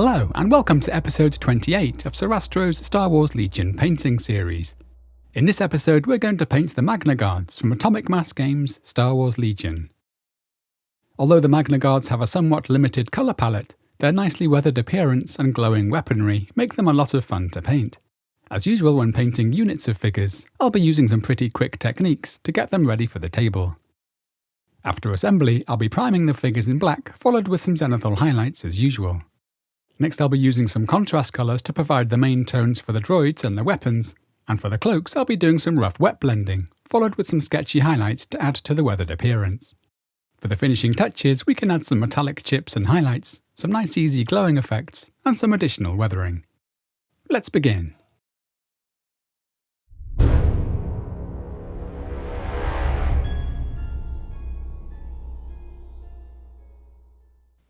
Hello, and welcome to episode 28 of Sorastro's Star Wars Legion painting series. In this episode, we're going to paint the MagnaGuards from Atomic Mass Games' Star Wars Legion. Although the MagnaGuards have a somewhat limited colour palette, their nicely weathered appearance and glowing weaponry make them a lot of fun to paint. As usual when painting units of figures, I'll be using some pretty quick techniques to get them ready for the table. After assembly, I'll be priming the figures in black, followed with some zenithal highlights as usual. Next I'll be using some contrast colours to provide the main tones for the droids and the weapons, and for the cloaks I'll be doing some rough wet blending, followed with some sketchy highlights to add to the weathered appearance. For the finishing touches we can add some metallic chips and highlights, some nice easy glowing effects, and some additional weathering. Let's begin.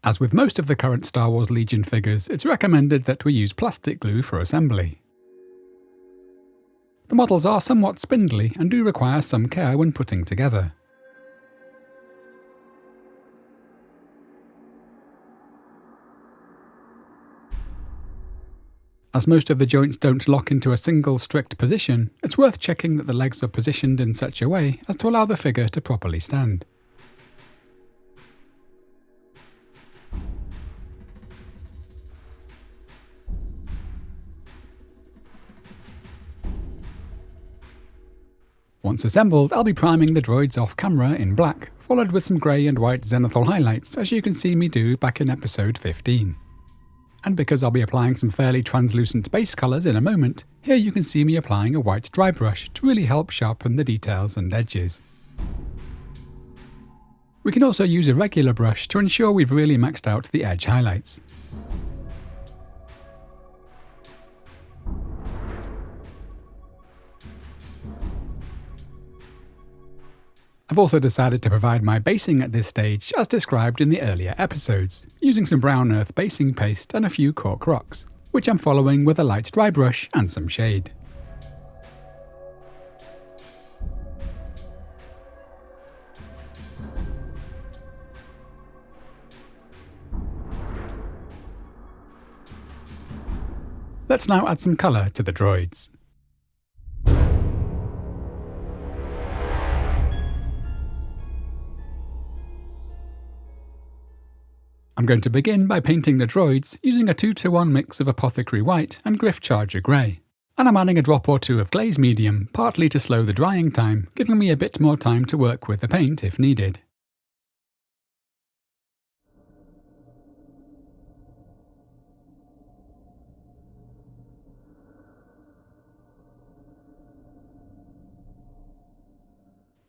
As with most of the current Star Wars Legion figures, it's recommended that we use plastic glue for assembly. The models are somewhat spindly and do require some care when putting together. As most of the joints don't lock into a single strict position, it's worth checking that the legs are positioned in such a way as to allow the figure to properly stand. Once assembled, I'll be priming the droids off camera in black, followed with some grey and white zenithal highlights, as you can see me do back in episode 15. And because I'll be applying some fairly translucent base colours in a moment, here you can see me applying a white dry brush to really help sharpen the details and edges. We can also use a regular brush to ensure we've really maxed out the edge highlights. I've also decided to provide my basing at this stage as described in the earlier episodes, using some brown earth basing paste and a few cork rocks, which I'm following with a light dry brush and some shade. Let's now add some colour to the droids. I'm going to begin by painting the droids using a 2-to-1 mix of Apothecary White and Gryph-Charger Grey, and I'm adding a drop or two of glaze medium, partly to slow the drying time, giving me a bit more time to work with the paint if needed.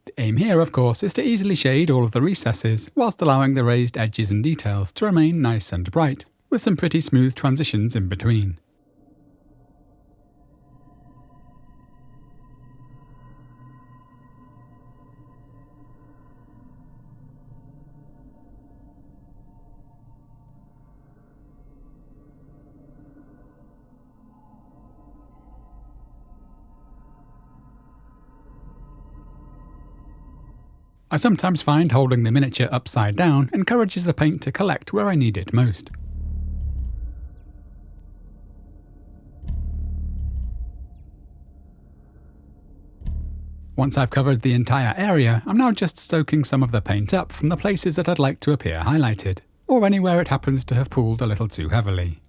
The aim here, of course, is to easily shade all of the recesses, whilst allowing the raised edges and details to remain nice and bright, with some pretty smooth transitions in between. I sometimes find holding the miniature upside down encourages the paint to collect where I need it most. Once I've covered the entire area, I'm now just soaking some of the paint up from the places that I'd like to appear highlighted, or anywhere it happens to have pooled a little too heavily.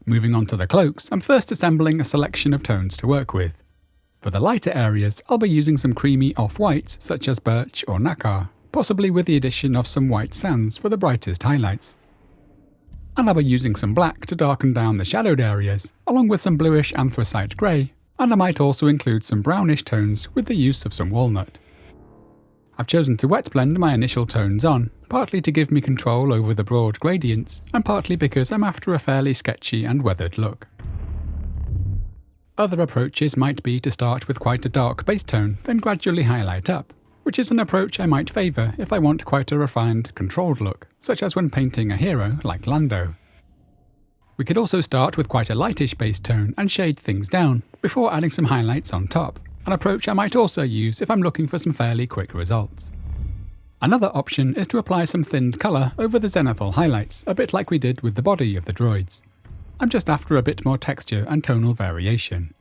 Moving on to the cloaks, I'm first assembling a selection of tones to work with. For the lighter areas, I'll be using some creamy off-whites such as Birch or Nacar, possibly with the addition of some white sands for the brightest highlights. And I'll be using some black to darken down the shadowed areas, along with some bluish Anthracite Gray, and I might also include some brownish tones with the use of some Walnut. I've chosen to wet blend my initial tones on, partly to give me control over the broad gradients, and partly because I'm after a fairly sketchy and weathered look. Other approaches might be to start with quite a dark base tone, then gradually highlight up, which is an approach I might favour if I want quite a refined, controlled look, such as when painting a hero like Lando. We could also start with quite a lightish base tone and shade things down, before adding some highlights on top, an approach I might also use if I'm looking for some fairly quick results. Another option is to apply some thinned colour over the zenithal highlights, a bit like we did with the body of the droids. I'm just after a bit more texture and tonal variation.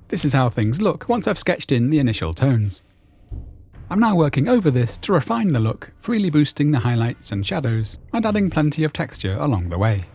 This is how things look once I've sketched in the initial tones. I'm now working over this to refine the look, freely boosting the highlights and shadows, and adding plenty of texture along the way.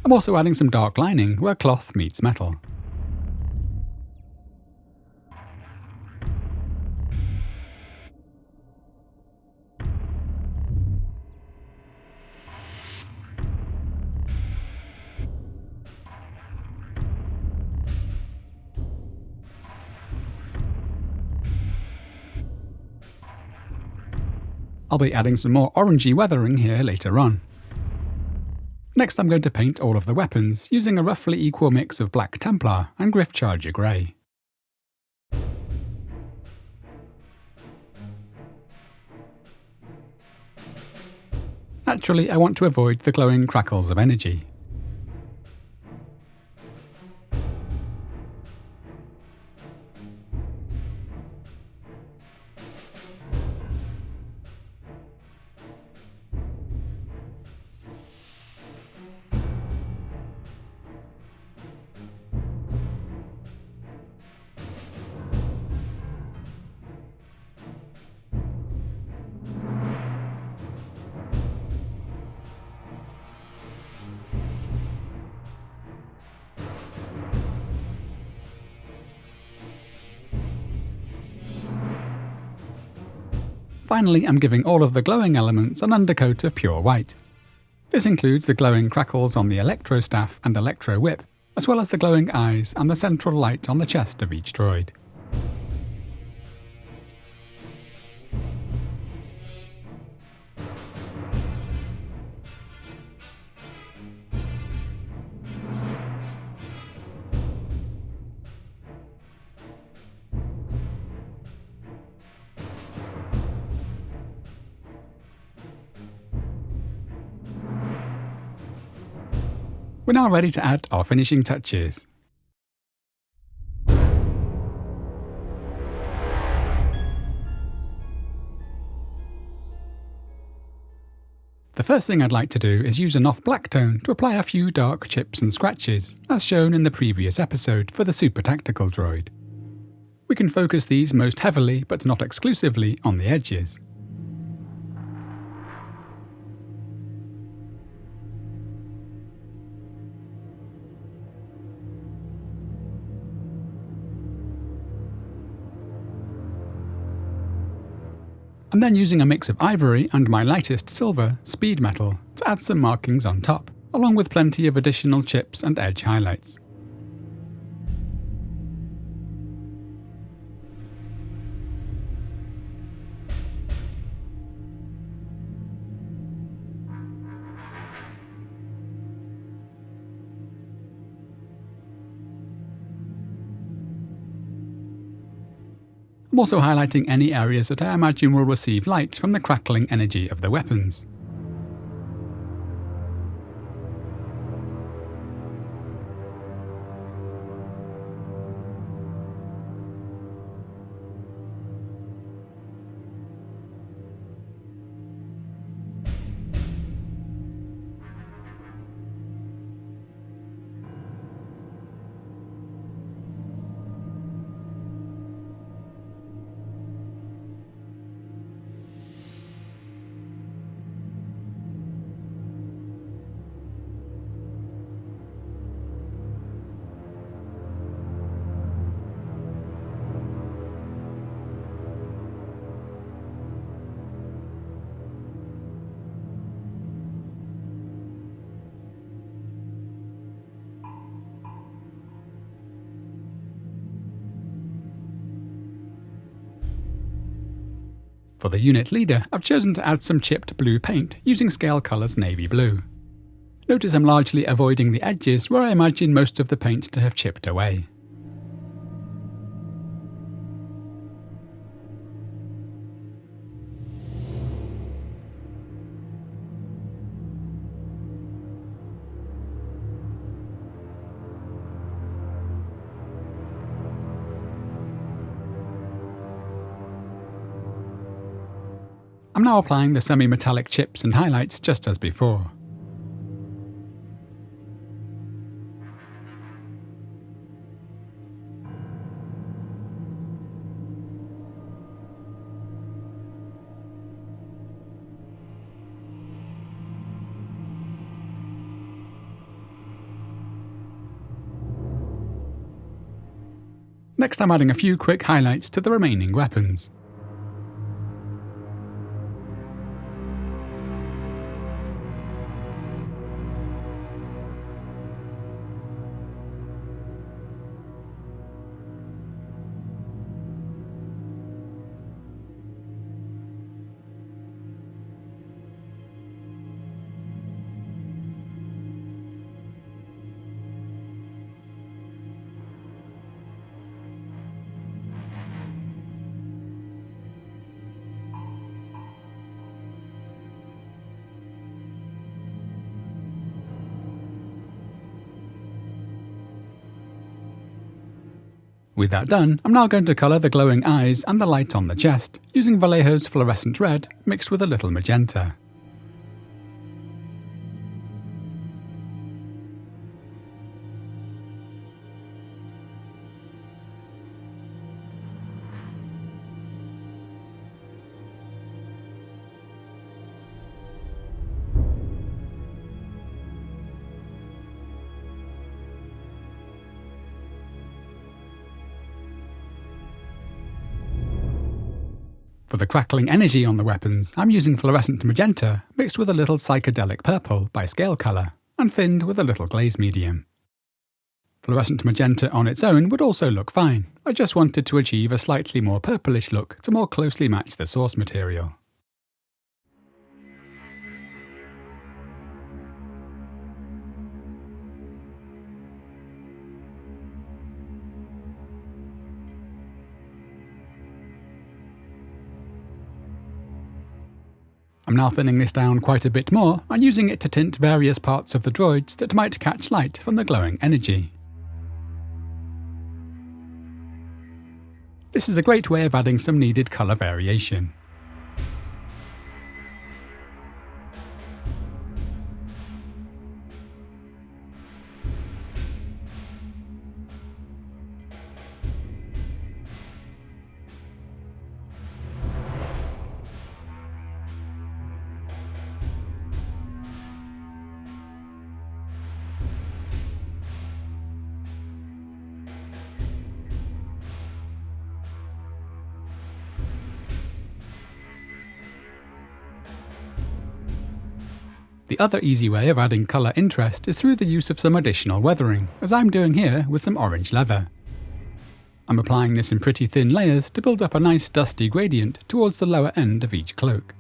I'm also adding some dark lining where cloth meets metal. I'll be adding some more orangey weathering here later on. Next I'm going to paint all of the weapons using a roughly equal mix of black Templar and Gryph-Charger Grey. Naturally, I want to avoid the glowing crackles of energy. Finally, I'm giving all of the glowing elements an undercoat of pure white. This includes the glowing crackles on the Electro Staff and Electro Whip, as well as the glowing eyes and the central light on the chest of each droid. We're now ready to add our finishing touches. The first thing I'd like to do is use an off black tone to apply a few dark chips and scratches, as shown in the previous episode for the Super Tactical droid. We can focus these most heavily, but not exclusively, on the edges. I'm then using a mix of ivory and my lightest silver, speed metal, to add some markings on top, along with plenty of additional chips and edge highlights. I'm also highlighting any areas that I imagine will receive light from the crackling energy of the weapons. For the unit leader, I've chosen to add some chipped blue paint using Scalecolor's navy blue. Notice I'm largely avoiding the edges where I imagine most of the paint to have chipped away. I'm now applying the semi-metallic chips and highlights just as before. Next, I'm adding a few quick highlights to the remaining weapons. With that done, I'm now going to colour the glowing eyes and the light on the chest, using Vallejo's Fluorescent Red mixed with a little magenta. For the crackling energy on the weapons, I'm using Fluorescent Magenta mixed with a little Psychedelic Purple by Scalecolor, and thinned with a little glaze medium. Fluorescent Magenta on its own would also look fine, I just wanted to achieve a slightly more purplish look to more closely match the source material. I'm now thinning this down quite a bit more and using it to tint various parts of the droids that might catch light from the glowing energy. This is a great way of adding some needed colour variation. The other easy way of adding colour interest is through the use of some additional weathering, as I'm doing here with some orange leather. I'm applying this in pretty thin layers to build up a nice dusty gradient towards the lower end of each cloak.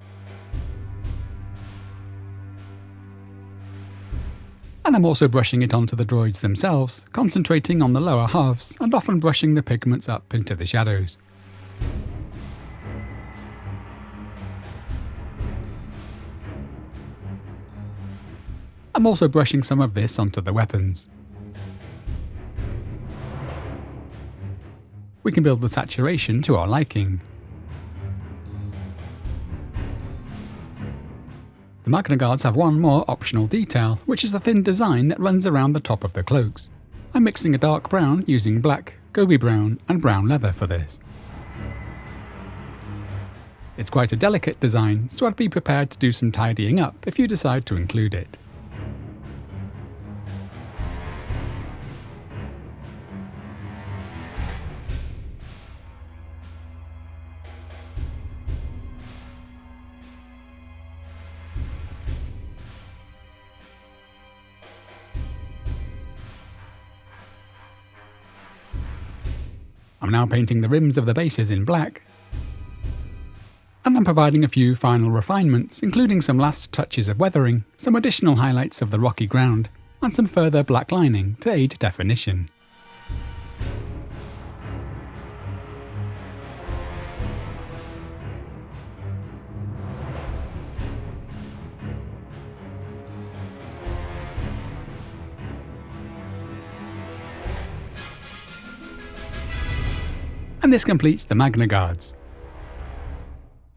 And I'm also brushing it onto the droids themselves, concentrating on the lower halves and often brushing the pigments up into the shadows. I'm also brushing some of this onto the weapons. We can build the saturation to our liking. The MagnaGuards have one more optional detail, which is the thin design that runs around the top of the cloaks. I'm mixing a dark brown using black, Gobi Brown and brown leather for this. It's quite a delicate design, so I'd be prepared to do some tidying up if you decide to include it. I'm now painting the rims of the bases in black, and I'm providing a few final refinements, including some last touches of weathering, some additional highlights of the rocky ground, and some further black lining to aid definition. And this completes the MagnaGuards.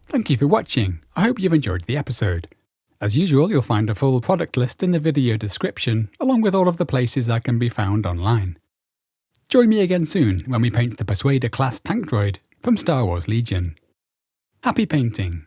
Thank you for watching. I hope you've enjoyed the episode. As usual, you'll find a full product list in the video description, along with all of the places I can be found online. Join me again soon when we paint the Persuader class tank droid from Star Wars Legion. Happy painting!